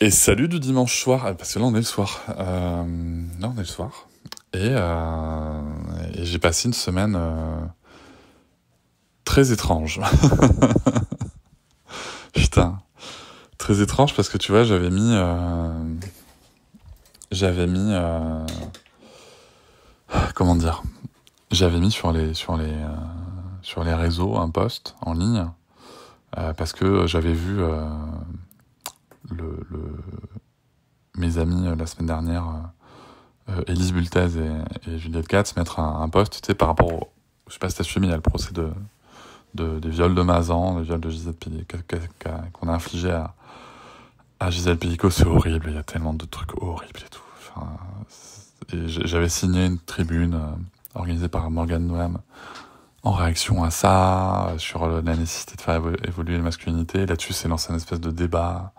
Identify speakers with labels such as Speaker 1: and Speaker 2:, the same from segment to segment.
Speaker 1: Et salut du dimanche soir, parce que là on est le soir. Là on est le soir. Et j'ai passé une semaine très étrange. Putain, très étrange parce que tu vois, j'avais mis, comment dire, j'avais mis sur les réseaux un post en ligne parce que j'avais vu le, le- mes amis la semaine dernière. Élise Bultez et Juliette Katz mettre un post, tu sais, par rapport au... Je sais pas si t'as suivi, il y a le procès des viols de Mazan, le viol de Gisèle Picot, qu'on a infligé à Gisèle Picot. C'est horrible, il y a tellement de trucs horribles et tout. Enfin, j'avais signé une tribune organisée par Morgane Noam en réaction à ça, sur la nécessité de faire évoluer la masculinité. Là-dessus, c'est lancé une espèce de débat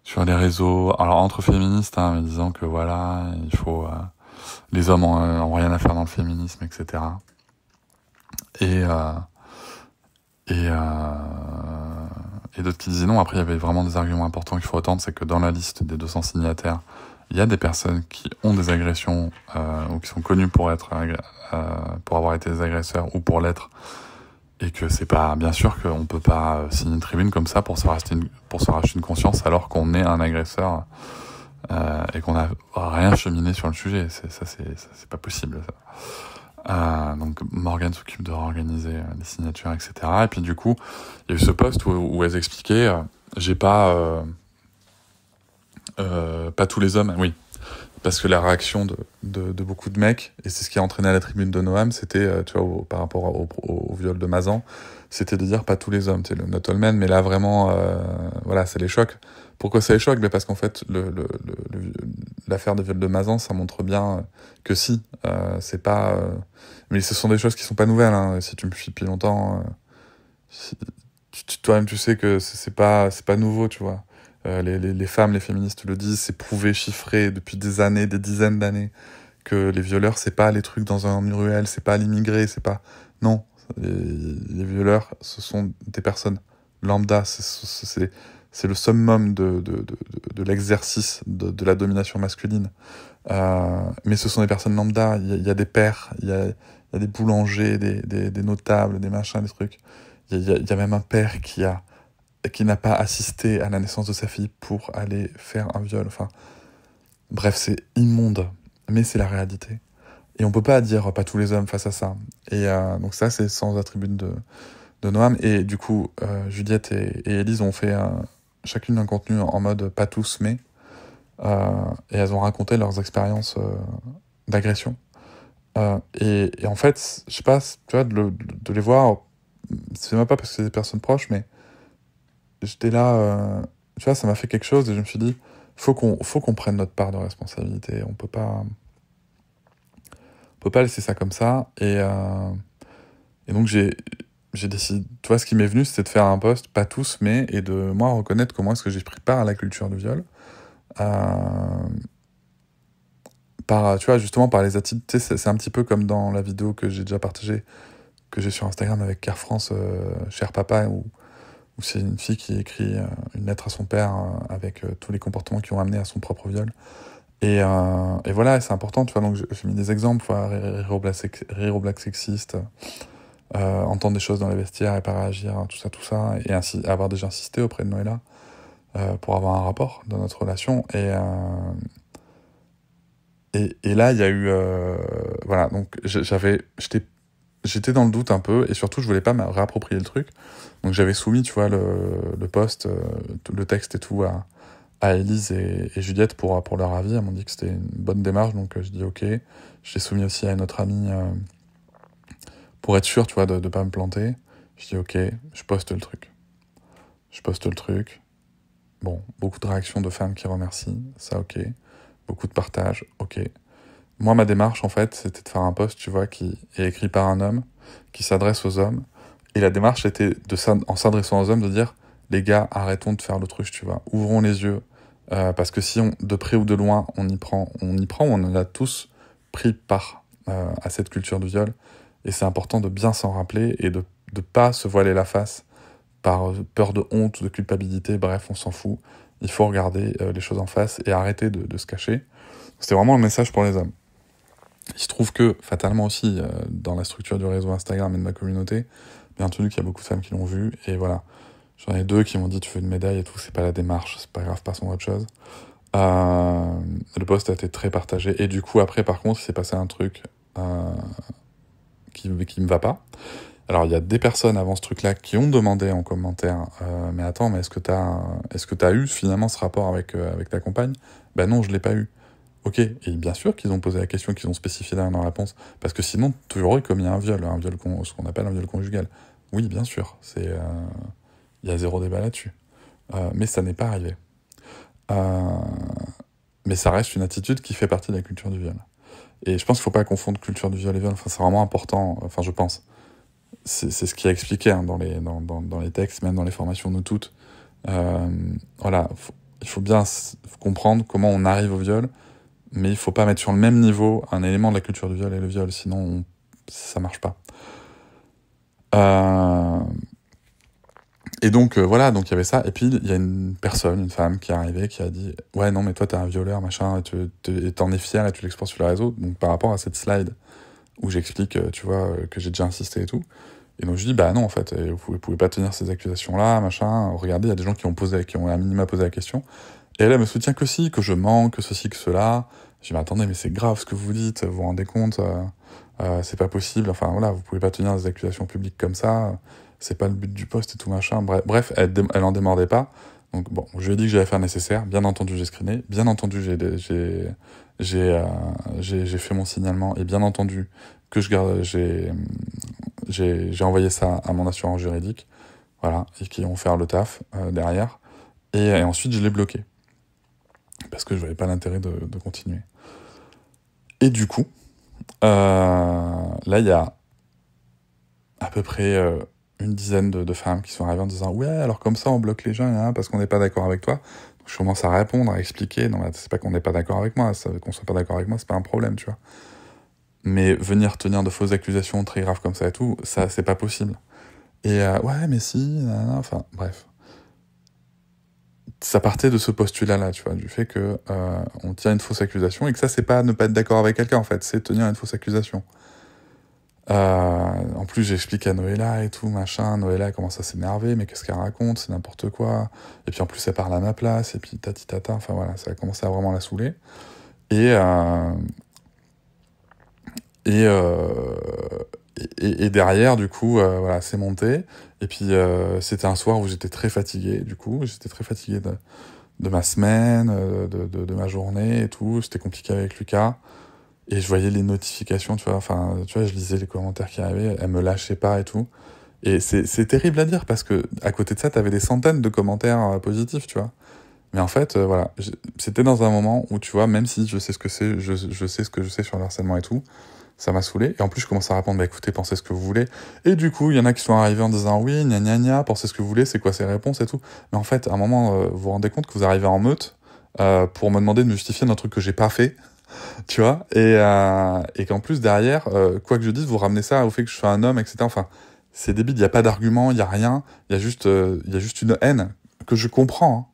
Speaker 1: sur les réseaux, alors entre féministes, hein, mais disant que voilà, il faut... les hommes ont rien à faire dans le féminisme, etc. Et, euh, et, euh, et d'autres qui disaient non. Après, il y avait vraiment des arguments importants qu'il faut entendre, c'est que dans la liste des 200 signataires, il y a des personnes qui ont des agressions ou qui sont connues pour avoir été des agresseurs ou pour l'être, et que c'est pas, bien sûr qu'on peut pas signer une tribune comme ça pour se racheter une conscience alors qu'on est un agresseur et qu'on n'a rien cheminé sur le sujet. C'est pas possible, ça. Donc Morgane s'occupe de réorganiser les signatures, etc. Et puis du coup, il y a eu ce post où elles expliquaient, j'ai pas tous les hommes, oui, parce que la réaction de beaucoup de mecs, et c'est ce qui a entraîné la tribune de Noam, c'était, tu vois, par rapport au viol de Mazan, c'était de dire pas tous les hommes, tu sais, le not all men, mais là vraiment, voilà, ça les choque. Pourquoi ça les choque? Ben parce qu'en fait, l'affaire de viol de Mazan, ça montre bien que si, c'est pas... mais ce sont des choses qui sont pas nouvelles, hein. Si tu me suis depuis longtemps, si- toi-même tu sais que c'est pas nouveau, tu vois. Les femmes, les féministes le disent, c'est prouvé, chiffré depuis des années, des dizaines d'années, que les violeurs, c'est pas les trucs dans une ruelle, c'est pas l'immigré, c'est pas... Non, les violeurs, ce sont des personnes lambda, c'est le summum de l'exercice de la domination masculine. Mais ce sont des personnes lambda, il y a des pères, il y a des boulangers, des notables, des machins, des trucs. Il y a même un père qui n'a pas assisté à la naissance de sa fille pour aller faire un viol. Enfin, bref, c'est immonde, mais c'est la réalité. Et on peut pas dire pas tous les hommes face à ça. Et donc ça, c'est sans attribut de Noam. Et du coup, Juliette et Élise ont fait chacune un contenu en mode pas tous, mais... et elles ont raconté leurs expériences d'agression. Et en fait, je sais pas, tu vois, de les voir, c'est même pas parce que c'est des personnes proches, mais j'étais là, tu vois, ça m'a fait quelque chose et je me suis dit, faut qu'on prenne notre part de responsabilité. On peut pas laisser ça comme ça. Et donc j'ai décidé, tu vois, ce qui m'est venu, c'était de faire un post, pas tous, mais, et de moi reconnaître comment est-ce que j'ai pris part à la culture du viol. Euh, tu vois, justement, par les attitudes, tu sais, c'est un petit peu comme dans la vidéo que j'ai déjà partagée, que j'ai sur Instagram avec Car France, Cher Papa, où c'est une fille qui écrit une lettre à son père avec tous les comportements qui ont amené à son propre viol. Et voilà, c'est important, tu vois, donc j'ai mis des exemples, tu vois, rire aux blagues sexistes, entendre des choses dans les vestiaires et pas réagir, tout ça, et ainsi avoir déjà insisté auprès de Noëlla pour avoir un rapport dans notre relation. Et là, il y a eu... voilà, donc j'étais dans le doute un peu, et surtout, je voulais pas me réapproprier le truc. Donc j'avais soumis, tu vois, le post, le texte et tout à Élise et Juliette pour leur avis. Elles m'ont dit que c'était une bonne démarche, donc je dis ok. Je l'ai soumis aussi à notre amie pour être sûr, tu vois, de pas me planter. Je dis ok, je poste le truc. Je poste le truc. Bon, beaucoup de réactions de femmes qui remercient, ça ok. Beaucoup de partages, ok. Moi, ma démarche, en fait, c'était de faire un post, tu vois, qui est écrit par un homme, qui s'adresse aux hommes. Et la démarche était, en s'adressant aux hommes, de dire, les gars, arrêtons de faire l'autruche, tu vois. Ouvrons les yeux. Parce que si de près ou de loin, on en a tous pris part à cette culture du viol. Et c'est important de bien s'en rappeler et de pas se voiler la face par peur de honte, de culpabilité, bref, on s'en fout. Il faut regarder les choses en face et arrêter de se cacher. C'était vraiment le message pour les hommes. Il se trouve que, fatalement aussi, dans la structure du réseau Instagram et de ma communauté, bien entendu qu'il y a beaucoup de femmes qui l'ont vu, et voilà. J'en ai 2 qui m'ont dit tu veux une médaille et tout, c'est pas la démarche, c'est pas grave, passons à autre chose. Le post a été très partagé, et du coup, après, par contre, il s'est passé un truc qui me va pas. Alors, il y a des personnes avant ce truc-là qui ont demandé en commentaire mais attends, mais est-ce que t'as eu finalement ce rapport avec ta compagne ? Ben non, je l'ai pas eu. Ok, et bien sûr qu'ils ont posé la question, qu'ils ont spécifié dans la réponse, parce que sinon, tu aurais commis un viol ce qu'on appelle un viol conjugal. Oui, bien sûr, il y a zéro débat là-dessus. Mais ça n'est pas arrivé. Mais ça reste une attitude qui fait partie de la culture du viol. Et je pense qu'il ne faut pas confondre culture du viol et viol, enfin, c'est vraiment important, enfin je pense. C'est ce qui est expliqué dans les textes, même dans les formations de toutes. Voilà, il faut bien comprendre comment on arrive au viol, mais il faut pas mettre sur le même niveau un élément de la culture du viol et le viol, sinon ça marche pas. Et donc voilà, donc il y avait ça, et puis il y a une femme qui est arrivée, qui a dit « Ouais, non, mais toi t'es un violeur, machin, et t'en es fier et tu l'exposes sur le réseau. » Donc par rapport à cette slide où j'explique, tu vois, que j'ai déjà insisté et tout. Et donc je dis « Bah non, en fait, vous pouvez pas tenir ces accusations-là, machin. Regardez, il y a des gens qui ont à minima posé la question. » Et elle me soutient que si, que je mens, que ceci, que cela. Je dis « Mais attendez, mais c'est grave ce que vous dites, vous vous rendez compte, c'est pas possible. Enfin voilà, vous pouvez pas tenir des accusations publiques comme ça. C'est pas le but du poste et tout machin. » Bref, elle en démordait pas. Donc bon, je lui ai dit que j'allais faire le nécessaire. Bien entendu, j'ai screené. Bien entendu, j'ai fait mon signalement. Et bien entendu, que j'ai envoyé ça à mon assurance juridique. Voilà, et qui ont fait le taf derrière. Et ensuite, je l'ai bloqué. Parce que je voyais pas l'intérêt de continuer. Et du coup, là, il y a à peu près une dizaine de femmes qui sont arrivées en disant « Ouais, alors comme ça, on bloque les gens hein, parce qu'on n'est pas d'accord avec toi. » Donc, je commence à répondre, à expliquer. Non, c'est pas qu'on n'est pas d'accord avec moi. Qu'on soit pas d'accord avec moi, c'est pas un problème, tu vois. Mais venir tenir de fausses accusations très graves comme ça et tout, ça, c'est pas possible. Et ouais, mais si, nanana, enfin, bref. Ça partait de ce postulat-là, tu vois, du fait que on tient une fausse accusation et que ça, c'est pas ne pas être d'accord avec quelqu'un, en fait, c'est tenir une fausse accusation. En plus, j'explique à Noëlla et tout, machin. Noëlla commence à s'énerver, mais qu'est-ce qu'elle raconte, c'est n'importe quoi. Et puis en plus, elle parle à ma place, et puis tati tata, enfin voilà, ça a commencé à vraiment la saouler. Et derrière, du coup, voilà, c'est monté. Et puis, c'était un soir où j'étais très fatigué, du coup. J'étais très fatigué de ma semaine, de ma journée et tout. C'était compliqué avec Lucas. Et je voyais les notifications, tu vois. Enfin, tu vois, je lisais les commentaires qui arrivaient. Elle me lâchait pas et tout. Et c'est terrible à dire parce que, à côté de ça, t'avais des centaines de commentaires positifs, tu vois. Mais en fait, voilà. C'était dans un moment où, tu vois, même si je sais ce que c'est, je sais ce que je sais sur le harcèlement et tout, ça m'a saoulé. Et en plus, je commence à répondre, bah écoutez, pensez ce que vous voulez. Et du coup, il y en a qui sont arrivés en disant, oui, gna gna gna, pensez ce que vous voulez, c'est quoi ces réponses et tout. Mais en fait, à un moment, vous vous rendez compte que vous arrivez en meute pour me demander de me justifier d'un truc que j'ai pas fait, tu vois. Et qu'en plus, derrière, quoi que je dise, vous ramenez ça au fait que je suis un homme, etc. Enfin, c'est débile, il n'y a pas d'argument, il n'y a rien. Il y a juste une haine que je comprends, hein,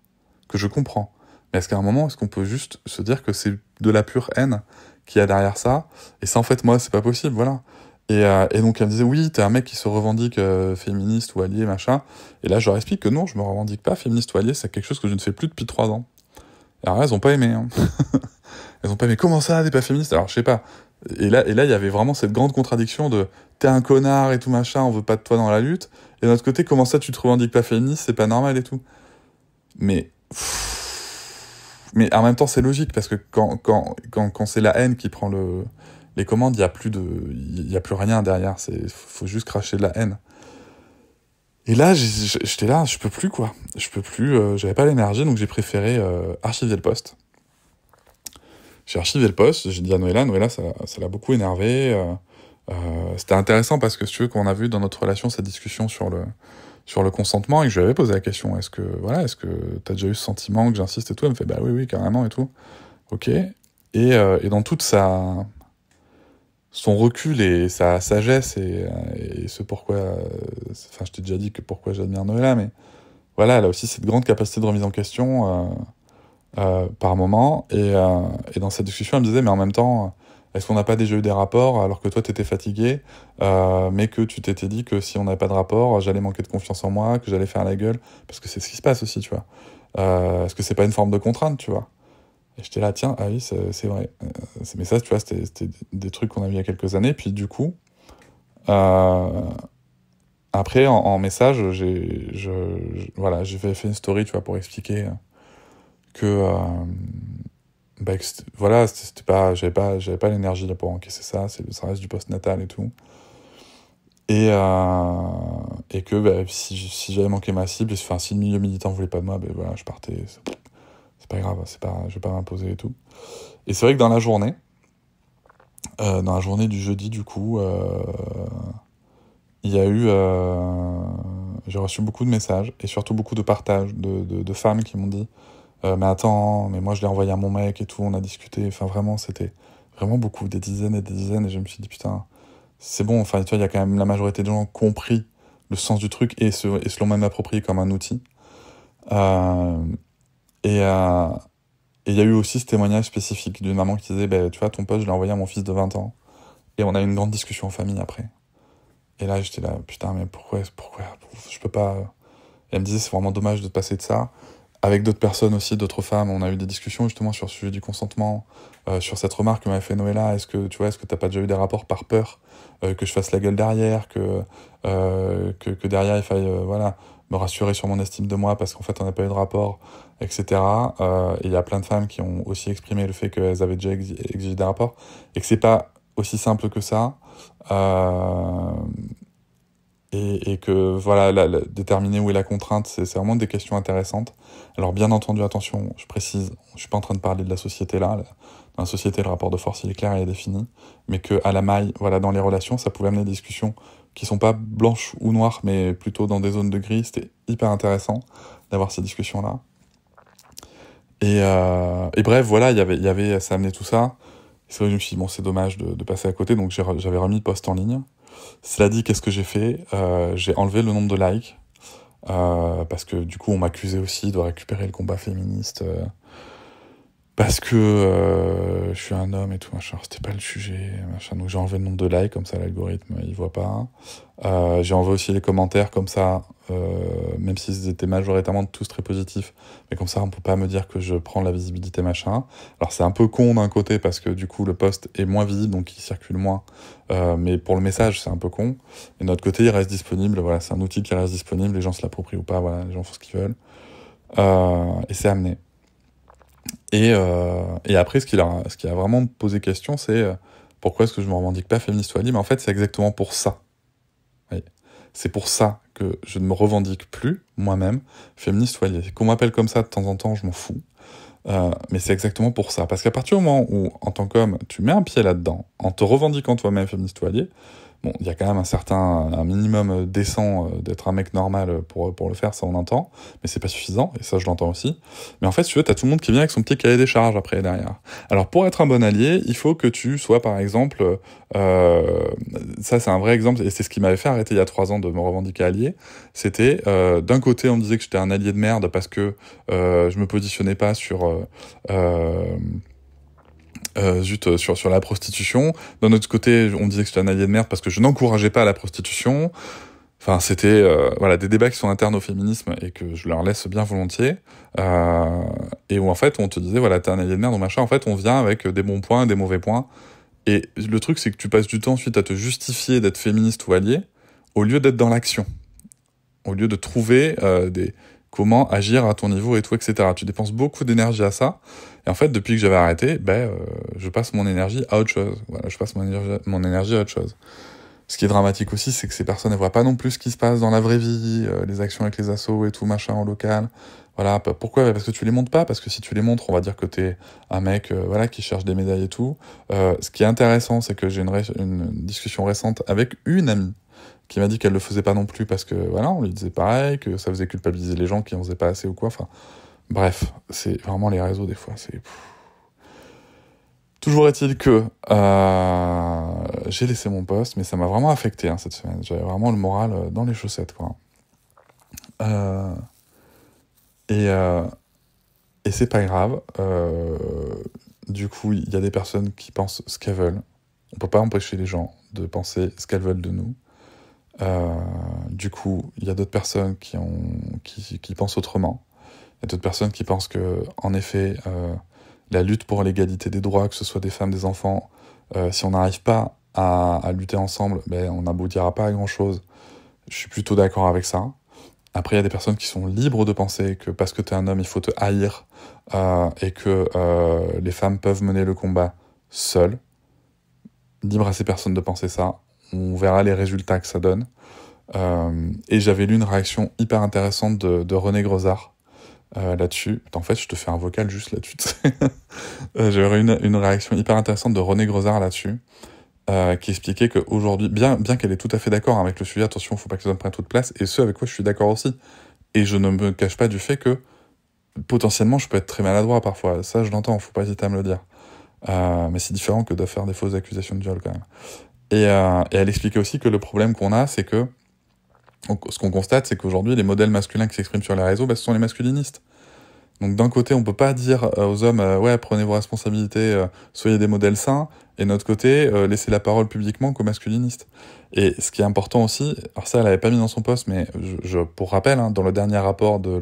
Speaker 1: que je comprends. Mais est-ce qu'à un moment, est-ce qu'on peut juste se dire que c'est de la pure haine qu'il y a derrière ça, et ça en fait moi c'est pas possible, voilà. Et donc elle me disait oui t'es un mec qui se revendique féministe ou allié machin, et là je leur explique que non je me revendique pas féministe ou allié, c'est quelque chose que je ne fais plus depuis 3 ans. Et alors elles ont pas aimé hein. Elles ont pas aimé, comment ça t'es pas féministe, alors je sais pas. Et là il y avait vraiment cette grande contradiction de t'es un connard et tout machin, on veut pas de toi dans la lutte, et d'un autre côté comment ça tu te revendiques pas féministe, c'est pas normal et tout. Mais en même temps, c'est logique, parce que quand c'est la haine qui prend les commandes, il y a plus rien derrière, faut juste cracher de la haine. Et là, j'étais là, je peux plus, quoi. Je peux plus, j'avais pas l'énergie, donc j'ai préféré archiver le post. J'ai archivé le post, j'ai dit à Noëlla, ça l'a beaucoup énervé. C'était intéressant parce que, si tu veux, quand on a vu dans notre relation cette discussion sur le consentement, et que je lui avais posé la question, est-ce que t'as déjà eu ce sentiment que j'insiste et tout, elle me fait bah oui carrément et tout. Ok. Et dans toute son son recul et sa sagesse et ce pourquoi... Enfin, je t'ai déjà dit que pourquoi j'admire Noëlla, mais voilà, elle a aussi cette grande capacité de remise en question par moment. Et dans cette discussion, elle me disait, mais en même temps, est-ce qu'on n'a pas déjà eu des rapports alors que toi, t'étais fatigué, mais que tu t'étais dit que si on n'avait pas de rapport, j'allais manquer de confiance en moi, que j'allais faire la gueule, parce que c'est ce qui se passe aussi, tu vois. Est-ce que c'est pas une forme de contrainte, tu vois? Et j'étais là, tiens, ah oui, c'est vrai. Mais ça, tu vois, c'était des trucs qu'on a vu il y a quelques années. Puis du coup, euh, après, en message, voilà, j'ai fait une story, tu vois, pour expliquer que, bah, voilà, c'était pas, j'avais pas l'énergie là pour encaisser ça. Ça reste du post-natal et tout. Et que bah, si j'avais manqué ma cible, enfin, si le milieu militant voulait pas de moi, ben voilà, je partais. C'est pas grave, je vais pas m'imposer et tout. Et c'est vrai que dans la journée du jeudi, du coup, il y a eu, j'ai reçu beaucoup de messages et surtout beaucoup de partages de femmes qui m'ont dit, mais attends, mais moi je l'ai envoyé à mon mec et tout, on a discuté. Enfin vraiment, c'était vraiment beaucoup, des dizaines et des dizaines. Et je me suis dit putain, c'est bon. Enfin, tu vois, il y a quand même la majorité des gens qui ont compris le sens du truc et se l'ont même approprié comme un outil. Euh, et euh, et il y a eu aussi ce témoignage spécifique d'une maman qui disait, bah, tu vois, ton poste, je l'ai envoyé à mon fils de 20 ans. Et on a eu une grande discussion en famille après. Et là, j'étais là, putain, mais pourquoi je peux pas... Et elle me disait, c'est vraiment dommage de te passer de ça. Avec d'autres personnes aussi, d'autres femmes, on a eu des discussions justement sur le sujet du consentement, sur cette remarque que m'avait fait Noëlla. Est-ce que t'as pas déjà eu des rapports par peur que je fasse la gueule derrière, que derrière il faille, voilà, me rassurer sur mon estime de moi parce qu'en fait on n'a pas eu de rapport, etc. Et il y a plein de femmes qui ont aussi exprimé le fait qu'elles avaient déjà exigé des rapports et que c'est pas aussi simple que ça. Euh, et que voilà, déterminer où est la contrainte, c'est vraiment des questions intéressantes. Alors bien entendu, attention, je précise, je suis pas en train de parler de la société là. Dans la société, le rapport de force, il est clair, il est défini, mais que à la maille, voilà, dans les relations, ça pouvait amener des discussions qui sont pas blanches ou noires, mais plutôt dans des zones de gris. C'était hyper intéressant d'avoir ces discussions-là. Et bref, voilà, ça amenait tout ça. C'est vrai que je me suis dit, bon, c'est dommage de passer à côté, donc j'avais remis le post en ligne. Cela dit, qu'est-ce que j'ai fait? J'ai enlevé le nombre de likes, parce que du coup, on m'accusait aussi de récupérer le combat féministe, parce que je suis un homme et tout, machin. C'était pas le sujet, machin. Donc j'ai enlevé le nombre de likes, comme ça l'algorithme, il voit pas. J'ai enlevé aussi les commentaires, comme ça, même s'ils étaient majoritairement tous très positifs, mais comme ça, on peut pas me dire que je prends la visibilité, machin. Alors c'est un peu con d'un côté, parce que du coup, le post est moins visible, donc il circule moins. Mais pour le message, c'est un peu con. Et de notre côté, il reste disponible, voilà, c'est un outil qui reste disponible, les gens se l'approprient ou pas, voilà, les gens font ce qu'ils veulent. Et c'est amené. Et après, ce qui a vraiment posé question, c'est pourquoi est-ce que je me revendique pas féministe ou ally? Mais en fait, c'est exactement pour ça. Oui. C'est pour ça que je ne me revendique plus, moi-même, féministe ou allié. Qu'on m'appelle comme ça de temps en temps, je m'en fous. Mais c'est exactement pour ça. Parce qu'à partir du moment où, en tant qu'homme, tu mets un pied là-dedans, en te revendiquant toi-même féministe ou allié, bon, il y a quand même un minimum décent d'être un mec normal pour le faire, ça on entend, mais c'est pas suffisant, et ça je l'entends aussi. Mais en fait, si tu veux, t'as tout le monde qui vient avec son petit cahier des charges après, derrière. Alors pour être un bon allié, il faut que tu sois, par exemple, ça c'est un vrai exemple, et c'est ce qui m'avait fait arrêter il y a 3 ans de me revendiquer allié, c'était, d'un côté on me disait que j'étais un allié de merde parce que je me positionnais pas sur la prostitution. D'un autre côté, on me disait que j'étais un allié de merde parce que je n'encourageais pas la prostitution. Enfin, c'était voilà, des débats qui sont internes au féminisme et que je leur laisse bien volontiers. Et où en fait, on te disait, voilà, t'es un allié de merde ou machin. En fait, on vient avec des bons points, des mauvais points. Et le truc, c'est que tu passes du temps ensuite à te justifier d'être féministe ou allié, au lieu d'être dans l'action. Au lieu de trouver comment agir à ton niveau et tout, etc. Tu dépenses beaucoup d'énergie à ça. Et en fait, depuis que j'avais arrêté, je passe mon énergie à autre chose. Voilà, je passe mon énergie à autre chose. Ce qui est dramatique aussi, c'est que ces personnes ne voient pas non plus ce qui se passe dans la vraie vie, les actions avec les assos et tout, machin, en local. Voilà, pourquoi? Parce que tu les montres pas, parce que si tu les montres, on va dire que t'es un mec voilà, qui cherche des médailles et tout. Ce qui est intéressant, c'est que j'ai une discussion récente avec une amie qui m'a dit qu'elle le faisait pas non plus parce que, voilà, on lui disait pareil, que ça faisait culpabiliser les gens qui en faisaient pas assez ou quoi, enfin... Bref, c'est vraiment les réseaux, des fois, c'est... Toujours est-il que j'ai laissé mon poste, mais ça m'a vraiment affecté cette semaine. J'avais vraiment le moral dans les chaussettes, quoi. Euh, et, euh, et c'est pas grave. Du coup, il y a des personnes qui pensent ce qu'elles veulent. On peut pas empêcher les gens de penser ce qu'elles veulent de nous. Du coup, il y a d'autres personnes qui pensent autrement. Il y a d'autres personnes qui pensent que, en effet, la lutte pour l'égalité des droits, que ce soit des femmes, des enfants, si on n'arrive pas à lutter ensemble, ben, on n'aboutira pas à grand-chose. Je suis plutôt d'accord avec ça. Après, il y a des personnes qui sont libres de penser que parce que tu es un homme, il faut te haïr et que les femmes peuvent mener le combat seules. Libre à ces personnes de penser ça. On verra les résultats que ça donne. Et j'avais lu une réaction hyper intéressante de René Grosard là-dessus. En fait, je te fais un vocal juste là-dessus. J'avais une réaction hyper intéressante de René Grosard là-dessus, qui expliquait qu'aujourd'hui, bien qu'elle est tout à fait d'accord avec le sujet, attention, faut pas que les hommes prennent toute place, et ce avec quoi je suis d'accord aussi. Et je ne me cache pas du fait que potentiellement je peux être très maladroit parfois. Ça, je l'entends, faut pas hésiter à me le dire. Mais c'est différent que de faire des fausses accusations de viol quand même. Et elle expliquait aussi que le problème qu'on a, c'est que ce qu'on constate, c'est qu'aujourd'hui, les modèles masculins qui s'expriment sur les réseaux, ce sont les masculinistes. Donc d'un côté, on peut pas dire aux hommes ouais, prenez vos responsabilités, soyez des modèles sains, et de notre côté, laissez la parole publiquement qu'aux masculinistes. Et ce qui est important aussi, alors ça, elle avait pas mis dans son poste, mais pour rappel, dans le dernier rapport du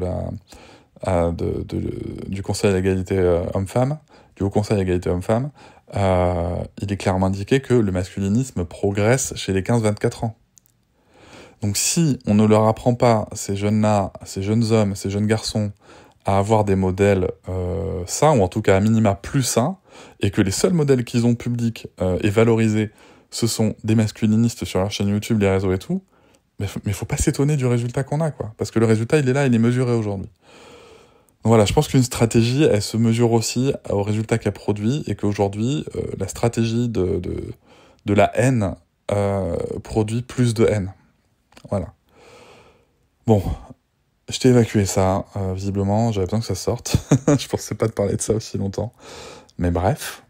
Speaker 1: Conseil à l'égalité homme-femme, du Haut Conseil à l'égalité homme-femme, il est clairement indiqué que le masculinisme progresse chez les 15-24 ans. Donc si on ne leur apprend pas, ces jeunes-là, ces jeunes hommes, ces jeunes garçons, à avoir des modèles sains, ou en tout cas à minima plus sains, et que les seuls modèles qu'ils ont publics et valorisés, ce sont des masculinistes sur leur chaîne YouTube, les réseaux et tout, mais faut pas s'étonner du résultat qu'on a, quoi. Parce que le résultat, il est là, il est mesuré aujourd'hui. Donc voilà, je pense qu'une stratégie, elle se mesure aussi au résultat qu'elle produit, et qu'aujourd'hui, la stratégie de la haine produit plus de haine. Voilà. Bon, je t'ai évacué ça, visiblement, j'avais besoin que ça sorte. Je pensais pas te parler de ça aussi longtemps. Mais bref.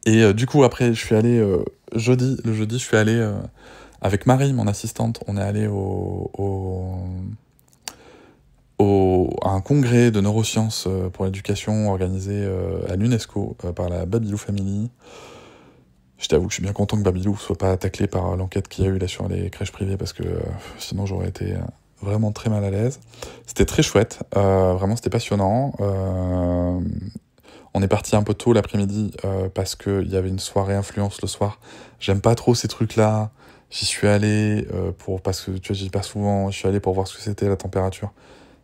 Speaker 1: Et du coup, après, je suis allé le jeudi, je suis allé avec Marie, mon assistante, on est allé à un congrès de neurosciences pour l'éducation organisé à l'UNESCO par la Babilou Family. Je t'avoue que je suis bien content que Babilou soit pas taclé par l'enquête qu'il y a eu là sur les crèches privées, parce que sinon j'aurais été vraiment très mal à l'aise. C'était très chouette, vraiment c'était passionnant. On est parti un peu tôt l'après-midi parce qu'il y avait une soirée influence le soir. J'aime pas trop ces trucs-là. J'y suis allé parce que tu vois, j'y passe souvent. Je suis allé pour voir ce que c'était la température.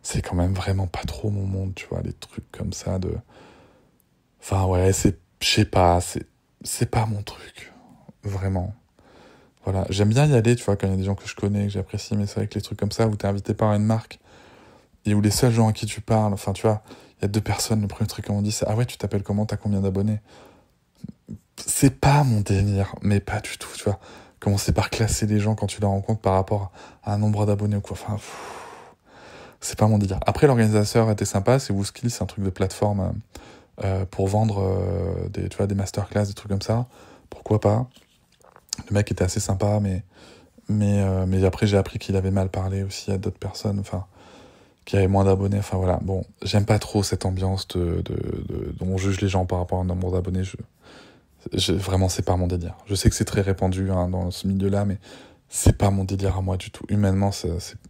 Speaker 1: C'est quand même vraiment pas trop mon monde, tu vois, les trucs comme ça de. Enfin ouais, je sais pas, c'est pas mon truc, vraiment. Voilà, j'aime bien y aller, tu vois, quand il y a des gens que je connais, que j'apprécie, mais c'est vrai que les trucs comme ça où t'es invité par une marque et où les seuls gens à qui tu parles, enfin tu vois, il y a deux personnes, le premier truc qu'on dit c'est ah ouais, tu t'appelles comment, t'as combien d'abonnés? C'est pas mon délire, mais pas du tout, tu vois. Commencer par classer les gens quand tu les rencontres par rapport à un nombre d'abonnés ou quoi, enfin, c'est pas mon délire. Après, l'organisateur était sympa, c'est WooSkill, c'est un truc de plateforme pour vendre tu vois, des masterclass, des trucs comme ça. Pourquoi pas? Le mec était assez sympa, mais après j'ai appris qu'il avait mal parlé aussi à d'autres personnes, enfin, qui avaient moins d'abonnés, enfin voilà. Bon, j'aime pas trop cette ambiance dont on juge les gens par rapport à un nombre d'abonnés. Vraiment, c'est pas mon délire. Je sais que c'est très répandu dans ce milieu-là, mais c'est pas mon délire à moi du tout. Humainement,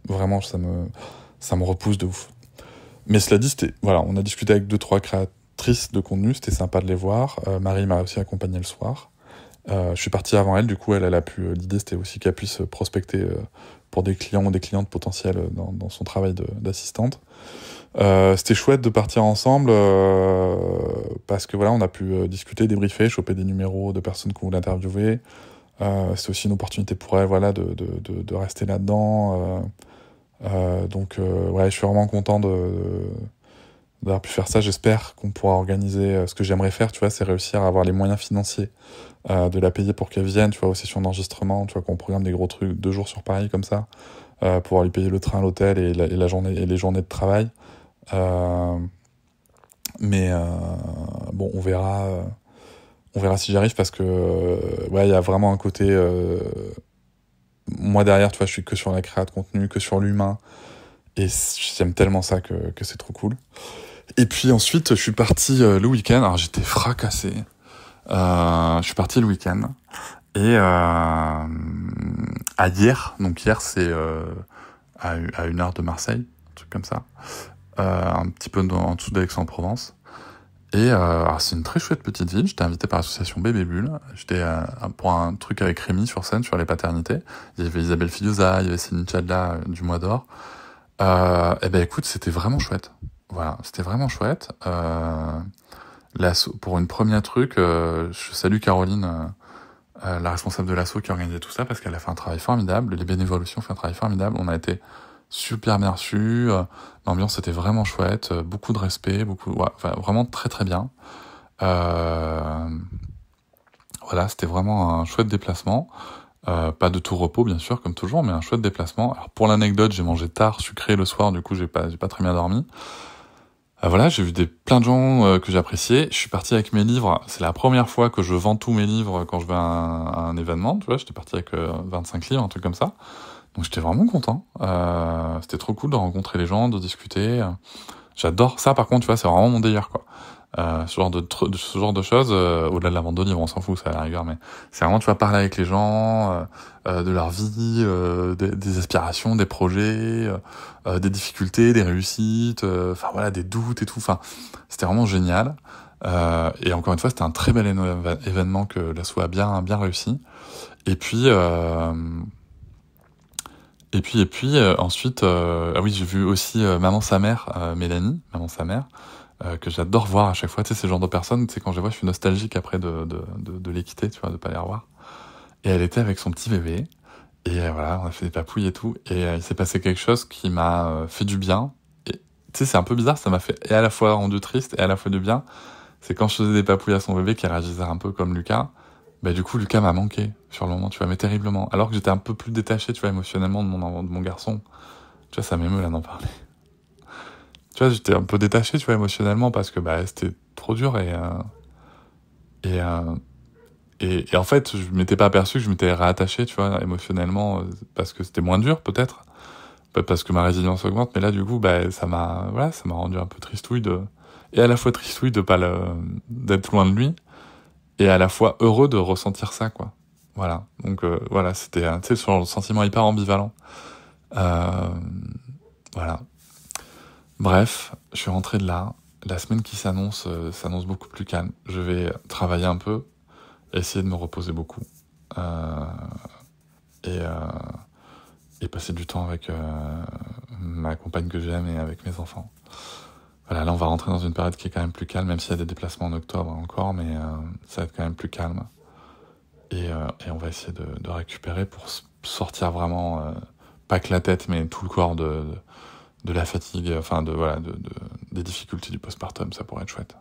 Speaker 1: vraiment, ça me repousse de ouf. Mais cela dit, voilà, on a discuté avec 2-3 créatrices de contenu, c'était sympa de les voir. Marie m'a aussi accompagné le soir. Je suis parti avant elle, du coup elle a pu. L'idée c'était aussi qu'elle puisse prospecter pour des clients ou des clientes potentielles dans son travail d'assistante. C'était chouette de partir ensemble parce que voilà, on a pu discuter, débriefer, choper des numéros de personnes qu'on voulait interviewer. C'était aussi une opportunité pour elle, voilà, de rester là-dedans. Donc ouais, je suis vraiment content d'avoir pu faire ça. J'espère qu'on pourra organiser ce que j'aimerais faire, tu vois, c'est réussir à avoir les moyens financiers de la payer pour qu'elle vienne, tu vois, aux sessions d'enregistrement, tu vois, qu'on programme des gros trucs 2 jours sur Paris comme ça, pouvoir lui payer le train, l'hôtel et la journée et les journées de travail. Mais bon, on verra On verra si j'y arrive parce que, ouais, il y a vraiment un côté... moi, derrière, tu vois, je suis que sur la création de contenu, que sur l'humain. Et j'aime tellement ça que c'est trop cool. Et puis ensuite, je suis parti le week-end. Alors, j'étais fracassé. Je suis parti le week-end. Et à hier, donc hier, c'est à 1 heure de Marseille, un truc comme ça. Un petit peu en dessous d'Aix-en-Provence. Et alors c'est une très chouette petite ville. J'étais invité par l'association Bébé Bulle. J'étais pour un truc avec Rémi sur scène sur les paternités. Il y avait Isabelle Filiosa, il y avait Céline Chadla du Mois d'Or. Et ben écoute, c'était vraiment chouette. Voilà, c'était vraiment chouette. Pour une première truc, je salue Caroline, la responsable de l'asso qui organisait tout ça parce qu'elle a fait un travail formidable. Les bénévoles aussi ont fait un travail formidable. On a été super bien reçus. L'ambiance était vraiment chouette. Beaucoup de respect, vraiment très très bien. Voilà, c'était vraiment un chouette déplacement. Pas de tout repos bien sûr comme toujours, mais un chouette déplacement. Alors pour l'anecdote, j'ai mangé tard, sucré le soir, du coup j'ai pas très bien dormi. Voilà, j'ai vu plein de gens que j'appréciais. Je suis parti avec mes livres. C'est la première fois que je vends tous mes livres quand je vais à un événement. Tu vois, j'étais parti avec 25 livres, un truc comme ça. Donc j'étais vraiment content. C'était trop cool de rencontrer les gens, de discuter. J'adore ça. Par contre, tu vois, c'est vraiment mon délire, quoi. Ce genre de choses, au-delà de la vente de livres, on s'en fout, ça à la rigueur, mais c'est vraiment, tu vas parler avec les gens, de leur vie, des aspirations, des projets, des difficultés, des réussites, enfin voilà, des doutes et tout. Enfin, c'était vraiment génial. Et encore une fois, c'était un très bel événement que l'asso a bien réussi. Et puis ensuite, ah oui, j'ai vu aussi Maman sa mère, Mélanie, Maman sa mère. Que j'adore voir à chaque fois, tu sais, ces genres de personnes, tu sais, quand je les vois, je suis nostalgique après de les quitter, tu vois, de pas les revoir. Et elle était avec son petit bébé, et voilà, on a fait des papouilles et tout, et il s'est passé quelque chose qui m'a fait du bien. Et tu sais, c'est un peu bizarre, ça m'a fait et à la fois rendu triste et à la fois du bien. C'est quand je faisais des papouilles à son bébé qui réagissait un peu comme Lucas, bah du coup, Lucas m'a manqué sur le moment, tu vois, mais terriblement. Alors que j'étais un peu plus détaché, tu vois, émotionnellement de mon garçon. Tu vois, ça m'émeut là d'en parler. Tu vois, j'étais un peu détaché, tu vois, émotionnellement, parce que bah c'était trop dur et, euh, et en fait, je m'étais pas aperçu que je m'étais réattaché, tu vois, émotionnellement, parce que c'était moins dur, peut-être, parce que ma résilience augmente, mais là, du coup, bah ça m'a rendu un peu tristouille et à la fois tristouille de pas d'être loin de lui, et à la fois heureux de ressentir ça, quoi. Voilà. Donc voilà, c'était, tu sais, ce genre de sentiment hyper ambivalent. Voilà. Bref, je suis rentré de là. La semaine qui s'annonce beaucoup plus calme. Je vais travailler un peu, essayer de me reposer beaucoup. Euh, et, euh, et passer du temps avec ma compagne que j'aime et avec mes enfants. Voilà, là on va rentrer dans une période qui est quand même plus calme, même s'il y a des déplacements en octobre encore, mais ça va être quand même plus calme. Et on va essayer de récupérer pour sortir vraiment, pas que la tête, mais tout le corps de la fatigue, enfin des difficultés du postpartum, ça pourrait être chouette.